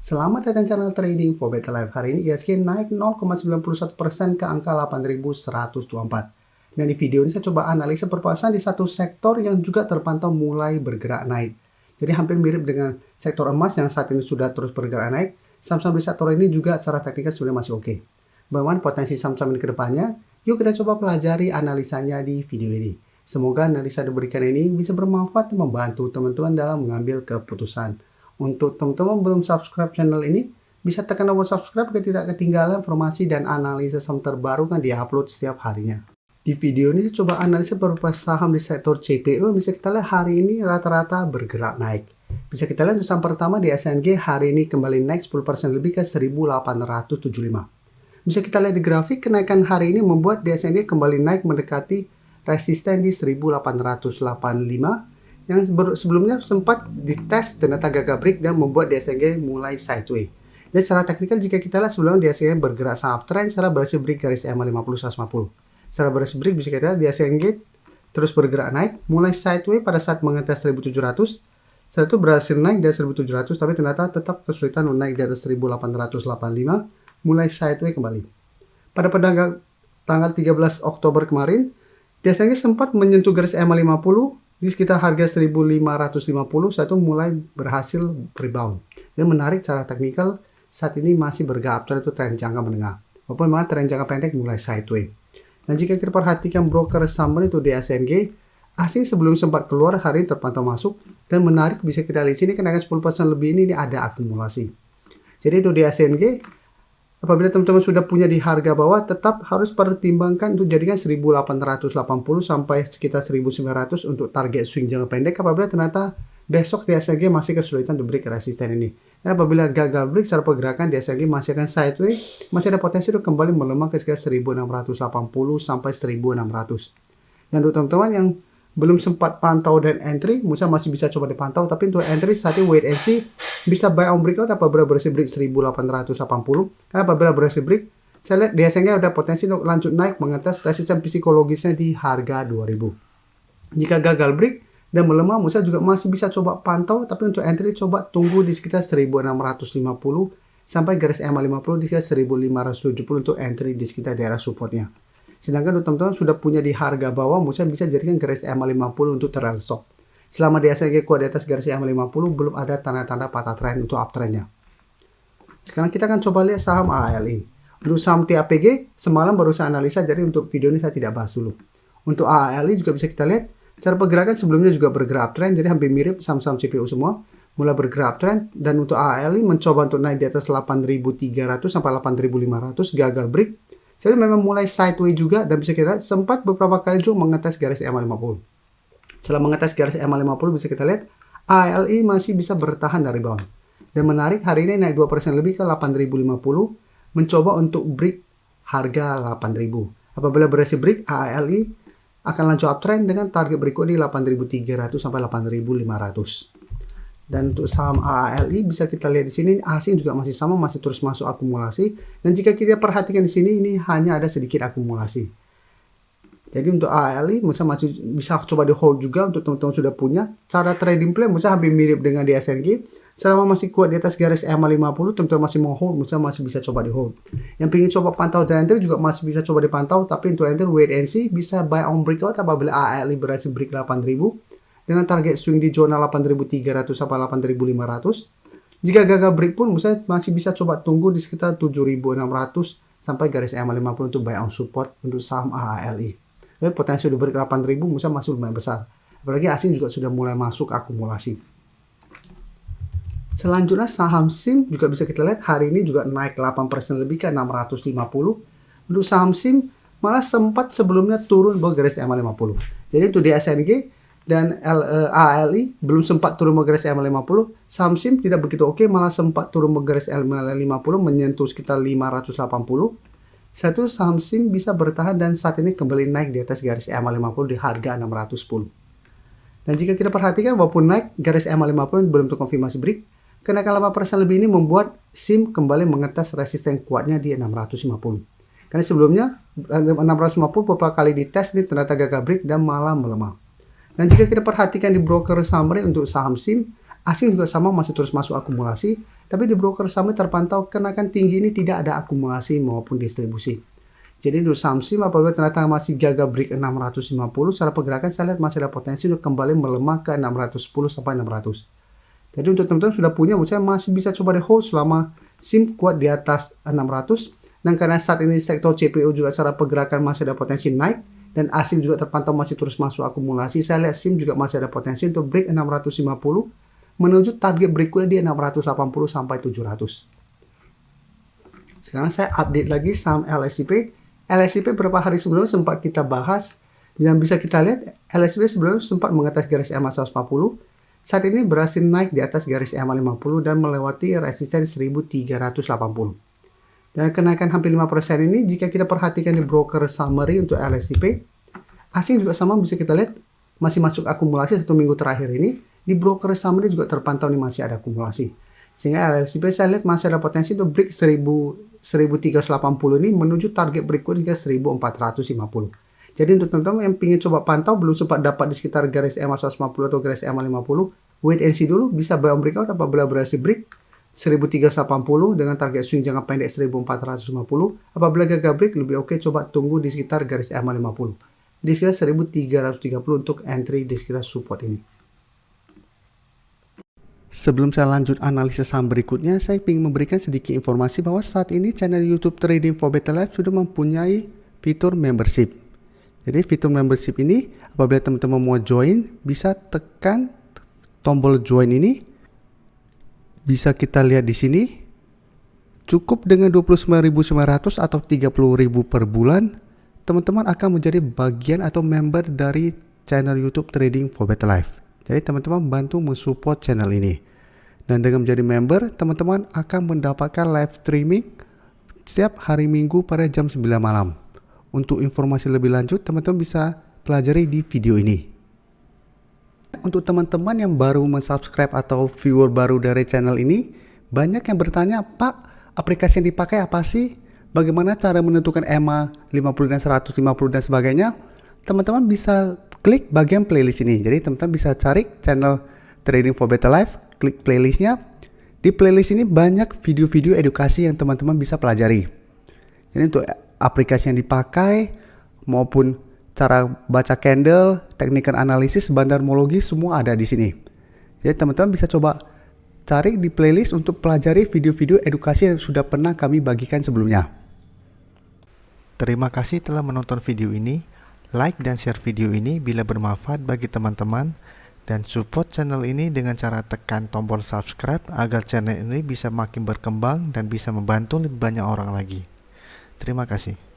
Selamat datang channel Trading for Better Life. Hari ini IHSG naik 0,91% ke angka 8.124. Dan di video ini saya coba analisa perpasan di satu sektor yang juga terpantau mulai bergerak naik. Jadi hampir mirip dengan sektor emas yang saat ini sudah terus bergerak naik. Saham-saham di sektor ini juga secara teknikal sebenarnya masih oke. Bagaimana potensi saham-saham ini ke depannya? Yuk kita coba pelajari analisanya di video ini. Semoga analisa yang diberikan ini bisa bermanfaat dan membantu teman-teman dalam mengambil keputusan. Untuk teman-teman belum subscribe channel ini, bisa tekan tombol subscribe agar tidak ketinggalan informasi dan analisa saham terbaru kan diupload setiap harinya. Di video ini saya coba analisa beberapa saham di sektor CPO. Bisa kita lihat hari ini rata-rata bergerak naik. Bisa kita lihat untuk saham pertama di SNG hari ini kembali naik 10% lebih ke 1875. Bisa kita lihat di grafik, kenaikan hari ini membuat di SNG kembali naik mendekati resisten di 1885 yang sebelumnya sempat dites ternyata gagal break dan membuat DSNG mulai sideways. Dan secara teknikal jika kita lihat sebelumnya DSNG bergerak sangat uptrend secara berhasil break garis EMA 50 150. Secara berhasil break bisa kita lihat DSNG terus bergerak naik mulai sideways pada saat mengetes 1700. Setelah itu berhasil naik dari 1700 tapi ternyata tetap kesulitan naik di atas 1885 mulai sideways kembali. Pada tanggal 13 Oktober kemarin DSNG sempat menyentuh garis EMA 50 di sekitar harga 1550. Saat itu mulai berhasil rebound. Dan menarik secara teknikal saat ini masih bergerak uptrend, itu tren jangka menengah. Walaupun memang tren jangka pendek mulai sideways. Dan jika kita perhatikan broker summary itu di SNG, asing sebelum sempat keluar hari ini terpantau masuk. Dan menarik bisa kita lihat sini kenaikan 10% lebih ini ada akumulasi. Jadi itu di SNG, apabila teman-teman sudah punya di harga bawah, tetap harus pertimbangkan untuk jadikan 1880 sampai sekitar 1900 untuk target swing jangka pendek apabila ternyata besok di SNG masih kesulitan di break resisten ini. Dan apabila gagal break secara pergerakan di SNG masih akan sideways, masih ada potensi untuk kembali melemah ke sekitar 1680 sampai 1600. Dan untuk teman-teman yang belum sempat pantau dan entry, misalnya masih bisa coba dipantau, tapi untuk entry saat ini wait and see, bisa buy on breakout apabila berhasil break 1880. Karena apabila berhasil break, saya lihat biasanya ada potensi untuk lanjut naik mengetes resisten psikologisnya di harga 2000. Jika gagal break dan melemah, misalnya juga masih bisa coba pantau, tapi untuk entry coba tunggu di sekitar 1650 sampai garis EMA 50 di sekitar 1570 untuk entry di sekitar daerah supportnya. Sedangkan untuk teman-teman sudah punya di harga bawah, misalnya bisa jadikan garis EMA 50 untuk trail stop. Selama di SNG kuat di atas garis EMA 50, belum ada tanda-tanda patah tren untuk uptrendnya. Sekarang kita akan coba lihat saham AALI. Untuk saham TAPG, semalam baru saya analisa, jadi untuk video ini saya tidak bahas dulu. Untuk AALI juga bisa kita lihat, cara pergerakan sebelumnya juga bergerak uptrend, jadi hampir mirip saham-saham CPU semua. Mulai bergerak uptrend, dan untuk AALI mencoba untuk naik di atas 8.300 sampai 8.500, gagal break. Jadi memang mulai sideways juga dan bisa kita lihat sempat beberapa kali juga mengetes garis EMA 50. Setelah mengetes garis EMA 50 bisa kita lihat ALI masih bisa bertahan dari bawah. Dan menarik hari ini naik 2% lebih ke 8.050 mencoba untuk break harga 8.000. Apabila berhasil break ALI akan lanjut uptrend dengan target berikut di 8.300 sampai 8.500. Dan untuk saham AALI bisa kita lihat di sini asing juga masih sama, masih terus masuk akumulasi. Dan jika kita perhatikan di sini ini hanya ada sedikit akumulasi. Jadi untuk AALI misalnya masih bisa coba di hold juga untuk teman-teman sudah punya. Cara trading plan misalnya hampir mirip dengan di SNG. Selama masih kuat di atas garis EMA 50, teman-teman masih mau hold, misalnya masih bisa coba di hold. Yang ingin coba pantau dan entry juga masih bisa coba dipantau, tapi untuk entry wait and see, bisa buy on breakout apabila AALI berhasil break 8.000. Dengan target swing di zona 8.300 sampai 8.500. Jika gagal break pun misalnya masih bisa coba tunggu di sekitar 7.600 sampai garis EMA 50 untuk buy on support untuk saham AALI. Jadi potensi udah break 8.000 misalnya masih lumayan besar. Apalagi asing juga sudah mulai masuk akumulasi. Selanjutnya saham SIM juga bisa kita lihat hari ini juga naik 8% lebih ke 650. Untuk saham SIM malah sempat sebelumnya turun bawah garis EMA 50. Jadi untuk di SNG dan ALI belum sempat turun ke garis EMA 50. Saham SIM tidak begitu oke, malah sempat turun ke garis EMA 50 menyentuh sekitar 580. Satu saham SIM bisa bertahan dan saat ini kembali naik di atas garis EMA 50 di harga 610. Dan jika kita perhatikan walaupun naik garis EMA 50 belum terkonfirmasi break, kenaikan 8% lebih ini membuat SIM kembali mengetes resisten kuatnya di 650. Karena sebelumnya 650 beberapa kali dites ini ternyata gagal break dan malah melemah. Dan jika kita perhatikan di broker summary untuk saham SIM, asing juga sama masih terus masuk akumulasi. Tapi di broker saham terpantau kenaikan tinggi ini tidak ada akumulasi maupun distribusi. Jadi untuk saham SIM apabila ternyata masih gagal break 650, secara pergerakan saya lihat masih ada potensi untuk kembali melemah ke 610 sampai 600. Jadi untuk teman-teman sudah punya, menurut saya masih bisa coba di hold selama SIM kuat di atas 600. Dan karena saat ini sektor CPO juga secara pergerakan masih ada potensi naik, dan asing juga terpantau masih terus masuk akumulasi, saya lihat SIM juga masih ada potensi untuk break 650 menuju target berikutnya di 680 sampai 700. Sekarang saya update lagi saham LSIP. LSIP beberapa hari sebelumnya sempat kita bahas, dan bisa kita lihat LSIP sebelumnya sempat mengatas garis EMA 140. Saat ini berhasil naik di atas garis EMA 50 dan melewati resisten 1380. Dan kenaikan hampir 5% ini jika kita perhatikan di broker summary untuk LSIP, asing juga sama bisa kita lihat masih masuk akumulasi 1 minggu terakhir ini. Di broker summary juga terpantau nih masih ada akumulasi. Sehingga LSIP saya lihat masih ada potensi untuk break 1380 ini menuju target berikutnya 1450. Jadi untuk teman-teman yang ingin coba pantau belum sempat dapat di sekitar garis EMA 150 atau garis EMA 50, wait and see dulu, bisa buy on breakout apabila berhasil break 1380 dengan target swing jangka pendek 1450. Apabila gagal break lebih oke coba tunggu di sekitar garis EMA 50. Di sekitar 1330 untuk entry di sekitar support ini. Sebelum saya lanjut analisis saham berikutnya, saya ingin memberikan sedikit informasi bahwa saat ini channel YouTube Trading for Better Life sudah mempunyai fitur membership. Jadi fitur membership ini apabila teman-teman mau join, bisa tekan tombol join ini. Bisa kita lihat di sini. Cukup dengan 29.900 atau 30.000 per bulan, teman-teman akan menjadi bagian atau member dari channel YouTube Trading for Better Life. Jadi teman-teman bantu mensupport channel ini. Dan dengan menjadi member, teman-teman akan mendapatkan live streaming setiap hari Minggu pada jam 9 malam. Untuk informasi lebih lanjut, teman-teman bisa pelajari di video ini. Untuk teman-teman yang baru mensubscribe atau viewer baru dari channel ini, banyak yang bertanya, Pak, aplikasi yang dipakai apa sih? Bagaimana cara menentukan EMA 50 dan 150 dan sebagainya? Teman-teman bisa klik bagian playlist ini. Jadi teman-teman bisa cari channel Trading for Better Life, klik playlistnya. Di playlist ini banyak video-video edukasi yang teman-teman bisa pelajari. Jadi untuk aplikasi yang dipakai maupun cara baca candle, teknikal analisis, bandarmologi semua ada di sini. Jadi teman-teman bisa coba cari di playlist untuk pelajari video-video edukasi yang sudah pernah kami bagikan sebelumnya. Terima kasih telah menonton video ini. Like dan share video ini bila bermanfaat bagi teman-teman, dan support channel ini dengan cara tekan tombol subscribe agar channel ini bisa makin berkembang dan bisa membantu lebih banyak orang lagi. Terima kasih.